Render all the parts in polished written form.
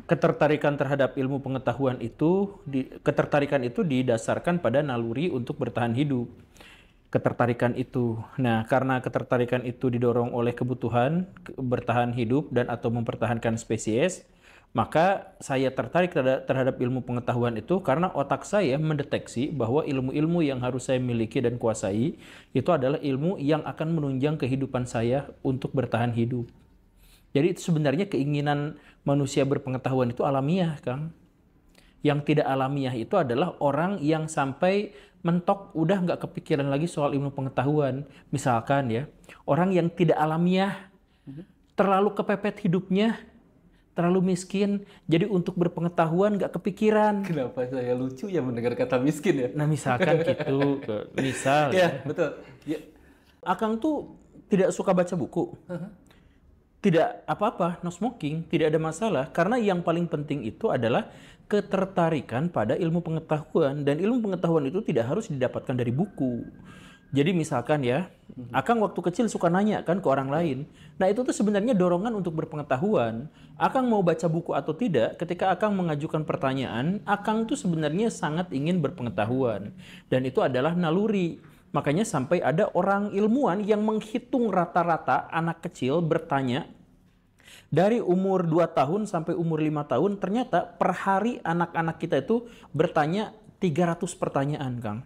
ketertarikan terhadap ilmu pengetahuan itu, ketertarikan itu didasarkan pada naluri untuk bertahan hidup. Ketertarikan itu. Nah, karena ketertarikan itu didorong oleh kebutuhan bertahan hidup dan atau mempertahankan spesies, maka saya tertarik terhadap ilmu pengetahuan itu karena otak saya mendeteksi bahwa ilmu-ilmu yang harus saya miliki dan kuasai itu adalah ilmu yang akan menunjang kehidupan saya untuk bertahan hidup. Jadi itu sebenarnya keinginan manusia berpengetahuan itu alamiah, Kang. Yang tidak alamiah itu adalah orang yang sampai mentok udah nggak kepikiran lagi soal ilmu pengetahuan. Misalkan ya, orang yang tidak alamiah, terlalu kepepet hidupnya, terlalu miskin, jadi untuk berpengetahuan nggak kepikiran. Kenapa saya lucu ya mendengar kata miskin ya? Nah misalkan gitu, misal Ya, betul. Ya. Akang tuh tidak suka baca buku. Tidak apa-apa, no smoking, tidak ada masalah. Karena yang paling penting itu adalah ketertarikan pada ilmu pengetahuan. Dan ilmu pengetahuan itu tidak harus didapatkan dari buku. Jadi misalkan ya, Akang waktu kecil suka nanya kan ke orang lain. Nah itu tuh sebenarnya dorongan untuk berpengetahuan. Akang mau baca buku atau tidak, ketika Akang mengajukan pertanyaan, Akang tuh sebenarnya sangat ingin berpengetahuan. Dan itu adalah naluri. Makanya sampai ada orang ilmuwan yang menghitung rata-rata anak kecil bertanya dari umur 2 tahun sampai umur 5 tahun, ternyata per hari anak-anak kita itu bertanya 300 pertanyaan, Kang.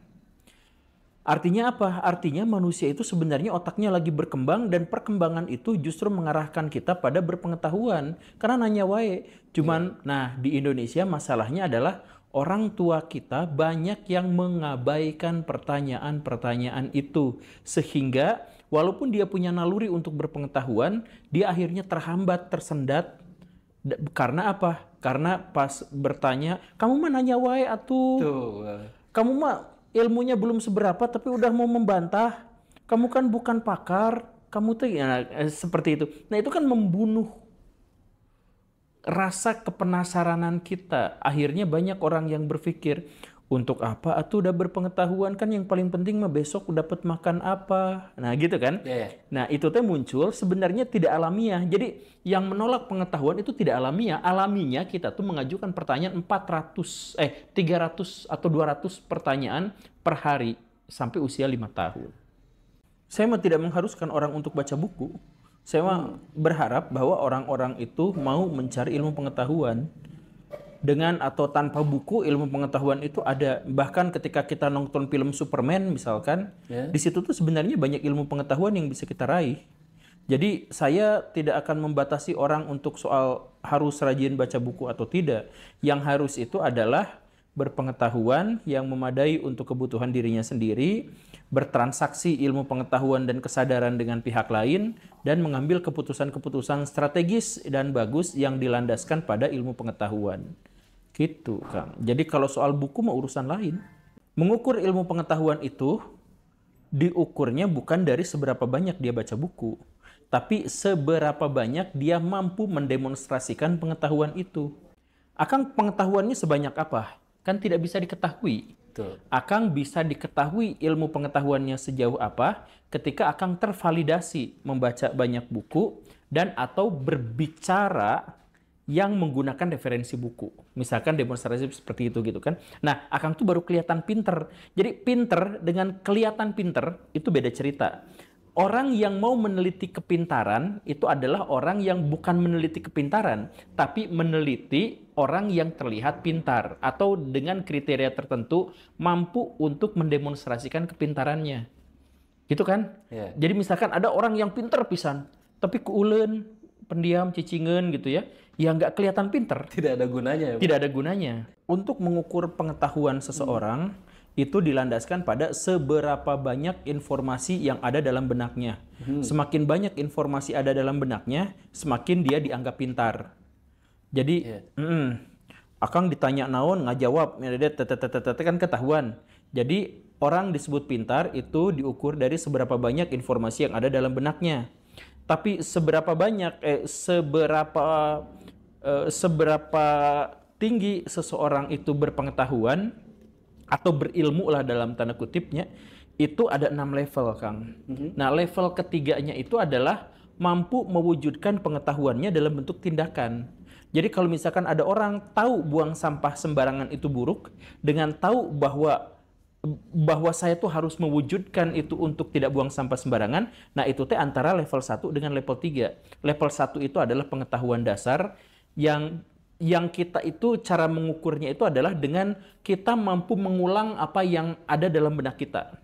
Artinya apa? Artinya manusia itu sebenarnya otaknya lagi berkembang dan perkembangan itu justru mengarahkan kita pada berpengetahuan. Karena nanya wae. Cuman, nah di Indonesia masalahnya adalah orang tua kita banyak yang mengabaikan pertanyaan-pertanyaan itu. Sehingga walaupun dia punya naluri untuk berpengetahuan, dia akhirnya terhambat, tersendat. Karena apa? Karena pas bertanya, kamu mah nanya wae atuh. Kamu mah ilmunya belum seberapa tapi udah mau membantah. Kamu kan bukan pakar. Kamu tuh ya, seperti itu. Nah itu kan membunuh rasa kepenasaranan kita. Akhirnya banyak orang yang berpikir, untuk apa atuh udah berpengetahuan, kan yang paling penting mah besok dapat makan apa. Nah gitu kan. Nah itu teh muncul sebenarnya tidak alamiah. Jadi yang menolak pengetahuan itu tidak alamiah. Alaminya kita tuh mengajukan pertanyaan 300 atau 200 pertanyaan per hari sampai usia 5 tahun. Saya mah tidak mengharuskan orang untuk baca buku. Saya mah berharap bahwa orang-orang itu mau mencari ilmu pengetahuan. Dengan atau tanpa buku, ilmu pengetahuan itu ada. Bahkan ketika kita nonton film Superman misalkan, di situ tuh sebenarnya banyak ilmu pengetahuan yang bisa kita raih. Jadi saya tidak akan membatasi orang untuk soal harus rajin baca buku atau tidak. Yang harus itu adalah berpengetahuan yang memadai untuk kebutuhan dirinya sendiri, bertransaksi ilmu pengetahuan dan kesadaran dengan pihak lain, dan mengambil keputusan-keputusan strategis dan bagus yang dilandaskan pada ilmu pengetahuan. Gitu, Kang. Jadi kalau soal buku mah urusan lain. Mengukur ilmu pengetahuan itu diukurnya bukan dari seberapa banyak dia baca buku, tapi seberapa banyak dia mampu mendemonstrasikan pengetahuan itu. Akang pengetahuannya sebanyak apa? Kan tidak bisa diketahui. Akang bisa diketahui ilmu pengetahuannya sejauh apa ketika Akang tervalidasi membaca banyak buku dan atau berbicara yang menggunakan referensi buku. Misalkan demonstrasi seperti itu gitu kan. Nah, Akang tuh baru kelihatan pinter. Jadi pinter dengan kelihatan pinter itu beda cerita. Orang yang mau meneliti kepintaran itu adalah orang yang bukan meneliti kepintaran, tapi meneliti orang yang terlihat pintar atau dengan kriteria tertentu mampu untuk mendemonstrasikan kepintarannya. Gitu kan? Jadi misalkan ada orang yang pintar pisan, tapi keuleun, pendiam, cicingeun gitu ya, yang nggak kelihatan pintar. Tidak ada gunanya ya, Pak? Tidak ada gunanya. Untuk mengukur pengetahuan seseorang, itu dilandaskan pada seberapa banyak informasi yang ada dalam benaknya. Semakin banyak informasi ada dalam benaknya, semakin dia dianggap pintar. Jadi, Akang ditanya naon, ngajawab, kan ketahuan. Jadi, orang disebut pintar itu diukur dari seberapa banyak informasi yang ada dalam benaknya. Tapi seberapa tinggi seseorang itu berpengetahuan atau berilmu lah dalam tanda kutipnya, itu ada 6 level, Kang. Nah, level ketiganya itu adalah mampu mewujudkan pengetahuannya dalam bentuk tindakan. Jadi kalau misalkan ada orang tahu buang sampah sembarangan itu buruk, dengan tahu bahwa saya tuh harus mewujudkan itu untuk tidak buang sampah sembarangan, nah itu teh antara level 1 dengan level 3. Level 1 itu adalah pengetahuan dasar yang kita itu cara mengukurnya itu adalah dengan kita mampu mengulang apa yang ada dalam benak kita.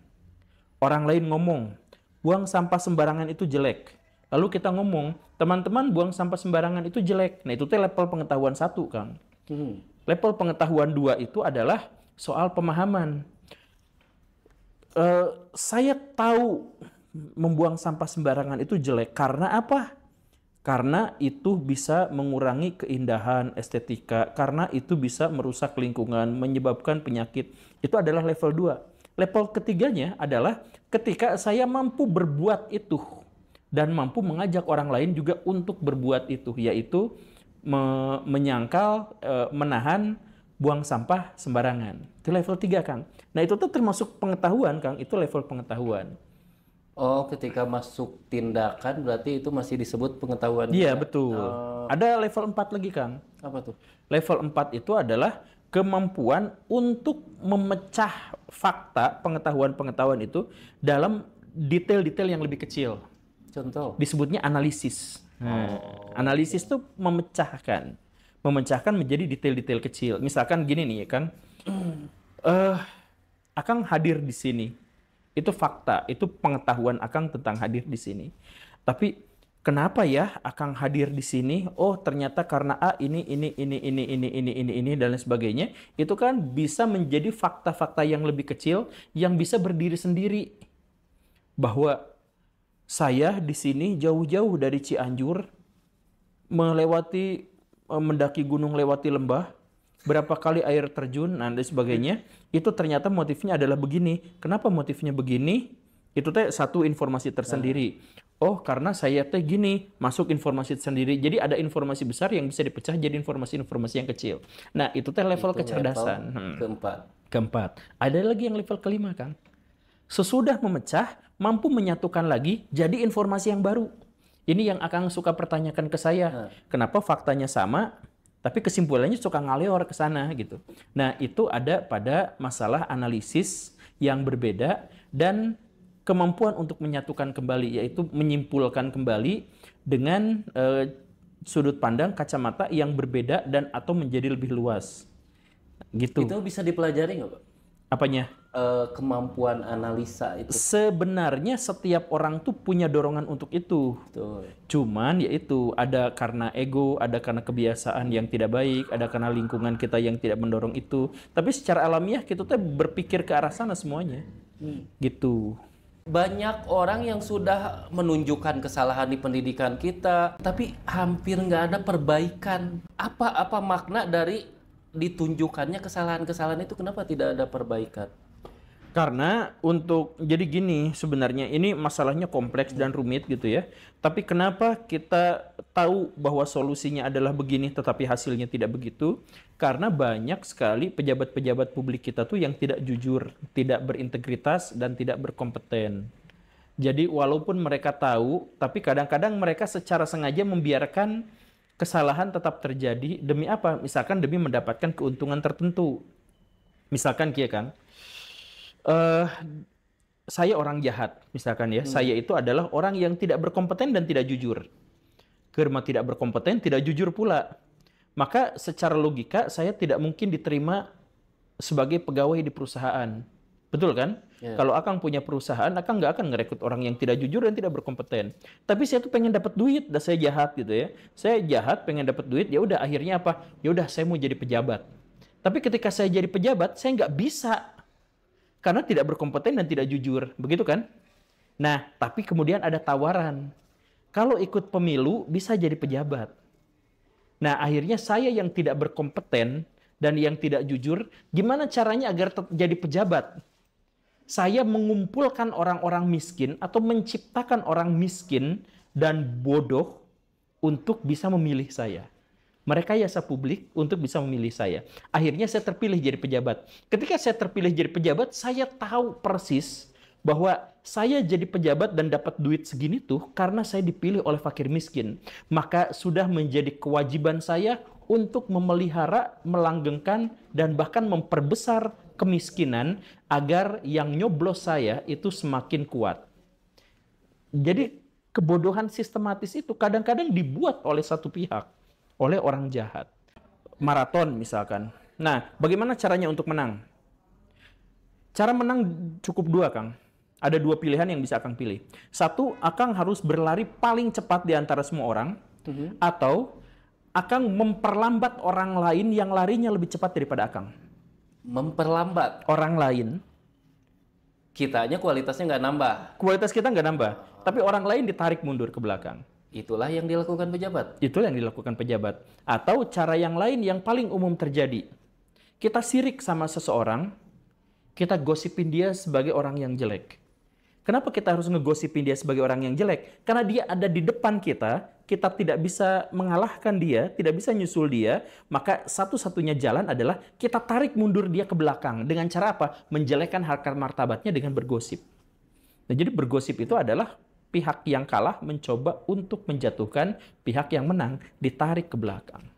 Orang lain ngomong, buang sampah sembarangan itu jelek. Lalu kita ngomong, teman-teman buang sampah sembarangan itu jelek. Nah itu teh level pengetahuan 1, Kang. Level pengetahuan 2 itu adalah soal pemahaman. Saya tahu membuang sampah sembarangan itu jelek. Karena apa? Karena itu bisa mengurangi keindahan estetika. Karena itu bisa merusak lingkungan, menyebabkan penyakit. Itu adalah level 2. Level ketiganya adalah ketika saya mampu berbuat itu dan mampu mengajak orang lain juga untuk berbuat itu, yaitu menyangkal, menahan buang sampah sembarangan. Itu level 3, Kang. Nah, itu tuh termasuk pengetahuan, Kang. Itu level pengetahuan. Oh, ketika masuk tindakan berarti itu masih disebut pengetahuan. Iya, betul. Ada level 4 lagi, Kang. Apa tuh? Level 4 itu adalah kemampuan untuk memecah fakta, pengetahuan-pengetahuan itu dalam detail-detail yang lebih kecil. Contoh? Disebutnya analisis. Analisis itu memecahkan menjadi detail-detail kecil. Misalkan gini nih, Kang. Akang hadir di sini. Itu fakta, itu pengetahuan Akang tentang hadir di sini. Tapi kenapa ya Akang hadir di sini? Oh, ternyata karena ini dan lain sebagainya. Itu kan bisa menjadi fakta-fakta yang lebih kecil yang bisa berdiri sendiri. Bahwa saya di sini jauh-jauh dari Cianjur, mendaki gunung lewati lembah, berapa kali air terjun, dan sebagainya. Itu ternyata motifnya adalah begini. Kenapa motifnya begini? Itu teh satu informasi tersendiri. Oh, karena saya teh gini, masuk informasi tersendiri. Jadi ada informasi besar yang bisa dipecah jadi informasi-informasi yang kecil. Nah, itu teh level kecerdasan. Keempat. Ada lagi yang level kelima, Kang. Sesudah memecah, mampu menyatukan lagi jadi informasi yang baru. Ini yang Akang suka pertanyakan ke saya. Kenapa faktanya sama, tapi kesimpulannya suka ngaleor ke sana gitu. Nah, itu ada pada masalah analisis yang berbeda dan kemampuan untuk menyatukan kembali, yaitu menyimpulkan kembali dengan sudut pandang kacamata yang berbeda dan atau menjadi lebih luas. Gitu. Itu bisa dipelajari nggak, Pak? Apanya? Kemampuan analisa itu. Sebenarnya setiap orang tuh punya dorongan untuk itu. Betul. Cuman yaitu ada karena ego, ada karena kebiasaan yang tidak baik, ada karena lingkungan kita yang tidak mendorong itu. Tapi secara alamiah kita tuh berpikir ke arah sana semuanya. Gitu. Banyak orang yang sudah menunjukkan kesalahan di pendidikan kita, tapi hampir nggak ada perbaikan. Apa makna dari ditunjukkannya kesalahan-kesalahan itu? Kenapa tidak ada perbaikan? Karena jadi gini, sebenarnya ini masalahnya kompleks dan rumit gitu ya. Tapi kenapa kita tahu bahwa solusinya adalah begini tetapi hasilnya tidak begitu? Karena banyak sekali pejabat-pejabat publik kita tuh yang tidak jujur, tidak berintegritas dan tidak berkompeten. Jadi walaupun mereka tahu, tapi kadang-kadang mereka secara sengaja membiarkan kesalahan tetap terjadi demi apa? Misalkan demi mendapatkan keuntungan tertentu. Misalkan kia kan, saya orang jahat, misalkan ya. Saya itu adalah orang yang tidak berkompeten dan tidak jujur. Karena tidak berkompeten, tidak jujur pula. Maka secara logika saya tidak mungkin diterima sebagai pegawai di perusahaan. Betul kan? Yeah. Kalau Akang punya perusahaan, Akang nggak akan ngerekrut orang yang tidak jujur dan tidak berkompeten. Tapi saya tuh pengen dapat duit, dan saya jahat gitu ya. Saya jahat, pengen dapat duit, ya udah akhirnya apa? Ya udah saya mau jadi pejabat. Tapi ketika saya jadi pejabat, saya nggak bisa. Karena tidak berkompeten dan tidak jujur. Begitu kan? Nah, tapi kemudian ada tawaran. Kalau ikut pemilu, bisa jadi pejabat. Nah, akhirnya saya yang tidak berkompeten dan yang tidak jujur, gimana caranya agar jadi pejabat? Saya mengumpulkan orang-orang miskin atau menciptakan orang miskin dan bodoh untuk bisa memilih saya. Merekayasa publik untuk bisa memilih saya. Akhirnya saya terpilih jadi pejabat. Ketika saya terpilih jadi pejabat, saya tahu persis bahwa saya jadi pejabat dan dapat duit segini tuh karena saya dipilih oleh fakir miskin. Maka sudah menjadi kewajiban saya untuk memelihara, melanggengkan, dan bahkan memperbesar kemiskinan agar yang nyoblos saya itu semakin kuat. Jadi kebodohan sistematis itu kadang-kadang dibuat oleh satu pihak, oleh orang jahat. Maraton misalkan. Nah, bagaimana caranya untuk menang? Cara menang cukup dua, Kang. Ada dua pilihan yang bisa Akang pilih. Satu, Akang harus berlari paling cepat di antara semua orang, atau Akang memperlambat orang lain yang larinya lebih cepat daripada Akang. Memperlambat. Orang lain, Kitanya kualitasnya nggak nambah. kualitas kita nggak nambah, tapi orang lain ditarik mundur ke belakang. Itulah yang dilakukan pejabat. Itulah yang dilakukan pejabat. Atau cara yang lain yang paling umum terjadi. Kita sirik sama seseorang, kita gosipin dia sebagai orang yang jelek. Kenapa kita harus ngegosipin dia sebagai orang yang jelek? Karena dia ada di depan kita tidak bisa mengalahkan dia, tidak bisa nyusul dia, maka satu-satunya jalan adalah kita tarik mundur dia ke belakang. Dengan cara apa? Menjelekkan harkat martabatnya dengan bergosip. Nah, jadi bergosip itu adalah pihak yang kalah mencoba untuk menjatuhkan pihak yang menang, ditarik ke belakang.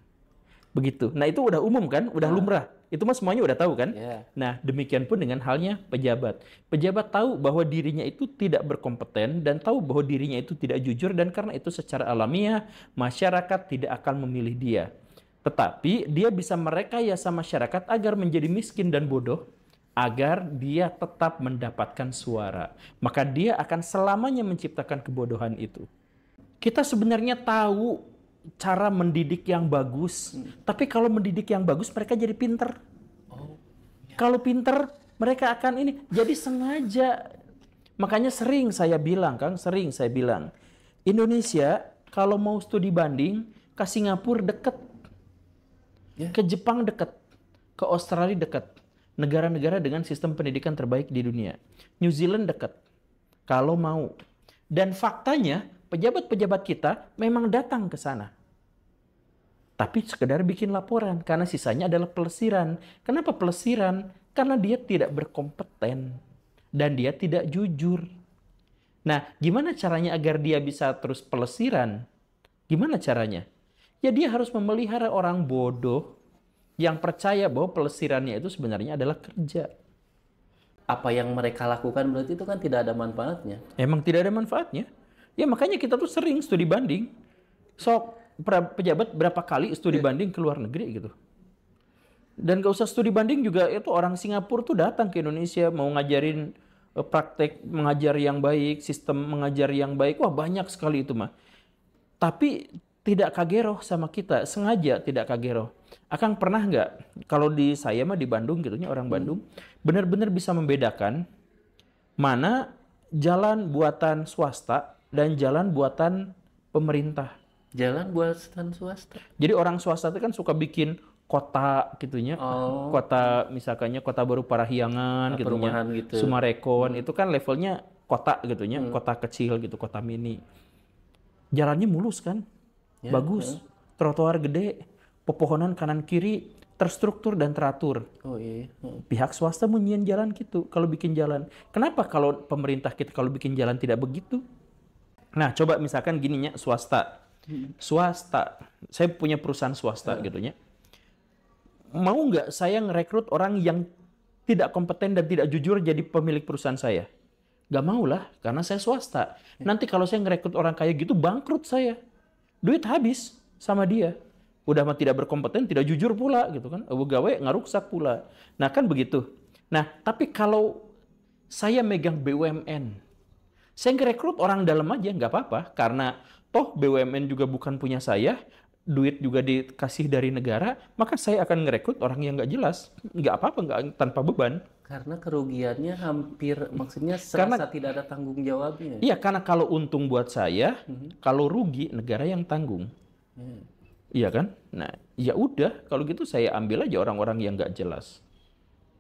Begitu. Nah, itu udah umum kan? Udah lumrah. Itu mah semuanya udah tahu kan? Yeah. Nah, demikian pun dengan halnya pejabat. Pejabat tahu bahwa dirinya itu tidak berkompeten dan tahu bahwa dirinya itu tidak jujur, dan karena itu secara alamiah masyarakat tidak akan memilih dia. Tetapi dia bisa merekayasa masyarakat agar menjadi miskin dan bodoh, agar dia tetap mendapatkan suara. Maka dia akan selamanya menciptakan kebodohan itu. Kita sebenarnya tahu cara mendidik yang bagus, tapi kalau mendidik yang bagus mereka jadi pinter. Kalau pinter mereka akan ini, jadi sengaja. Makanya sering saya bilang, Kang, Indonesia kalau mau studi banding ke Singapura deket, ke Jepang deket, ke Australia deket, negara-negara dengan sistem pendidikan terbaik di dunia. New Zealand deket, kalau mau. Dan faktanya pejabat-pejabat kita memang datang ke sana. Tapi sekedar bikin laporan, karena sisanya adalah pelesiran. Kenapa pelesiran? Karena dia tidak berkompeten dan dia tidak jujur. Nah, gimana caranya agar dia bisa terus pelesiran? Gimana caranya? Ya dia harus memelihara orang bodoh yang percaya bahwa pelesirannya itu sebenarnya adalah kerja. Apa yang mereka lakukan berarti itu kan tidak ada manfaatnya. Emang tidak ada manfaatnya. Ya makanya kita tuh sering studi banding. Sok pejabat berapa kali studi banding ke luar negeri gitu. Dan gak usah studi banding juga, itu orang Singapura tuh datang ke Indonesia mau ngajarin praktek mengajar yang baik, sistem mengajar yang baik. Wah, banyak sekali itu mah. Tapi tidak kageroh sama kita, sengaja tidak kageroh. Akang pernah nggak, kalau di saya mah di Bandung gitunya, orang Bandung, benar-benar bisa membedakan mana jalan buatan swasta dan jalan buatan pemerintah. Jalan buatan swasta. Jadi orang swasta itu kan suka bikin kota gitunya, kota misalkannya Kota Baru Parahyangan gitunya, gitu. Sumarekon, itu kan levelnya kota gitunya, kota kecil gitu, kota mini. Jalannya mulus kan, bagus, trotoar gede, pepohonan kanan kiri, terstruktur dan teratur. Oh iya. Pihak swasta menyian jalan gitu kalau bikin jalan. Kenapa kalau pemerintah kita kalau bikin jalan tidak begitu? Nah, coba misalkan gininya swasta. Swasta, saya punya perusahaan swasta gitunya. Mau nggak saya ngerekrut orang yang tidak kompeten dan tidak jujur jadi pemilik perusahaan saya? Gak mau lah, karena saya swasta. Nanti kalau saya ngerekrut orang kayak gitu, bangkrut saya. Duit habis sama dia. Udah mah tidak berkompeten, tidak jujur pula gitu kan. Gawe ngaruksak pula. Nah kan begitu. Nah tapi kalau saya megang BUMN, saya ngerekrut orang dalam aja nggak apa-apa. Karena toh BUMN juga bukan punya saya, duit juga dikasih dari negara, maka saya akan ngerekrut orang yang nggak jelas. Nggak apa-apa, nggak tanpa beban. Karena kerugiannya hampir, maksudnya serasa tidak ada tanggung jawabnya. Iya, karena kalau untung buat saya, kalau rugi negara yang tanggung. Iya kan? Nah, ya udah, kalau gitu saya ambil aja orang-orang yang nggak jelas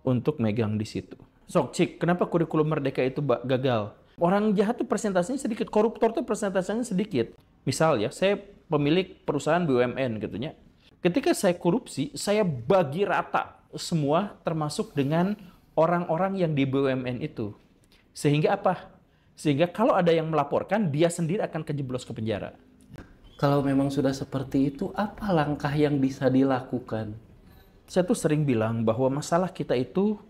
untuk megang di situ. Sok, Cik, kenapa kurikulum Merdeka itu gagal? Orang jahat tuh persentasenya sedikit, koruptor tuh persentasenya sedikit. Misal ya, saya pemilik perusahaan BUMN gitunya. Ketika saya korupsi, saya bagi rata semua termasuk dengan orang-orang yang di BUMN itu. Sehingga apa? Sehingga kalau ada yang melaporkan, dia sendiri akan kejeblos ke penjara. Kalau memang sudah seperti itu, apa langkah yang bisa dilakukan? Saya tuh sering bilang bahwa masalah kita itu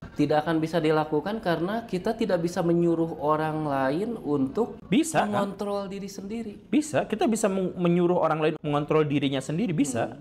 Tidak akan bisa dilakukan karena kita tidak bisa menyuruh orang lain untuk bisa kan? mengontrol diri sendiri. Bisa, kita bisa menyuruh orang lain mengontrol dirinya sendiri, bisa.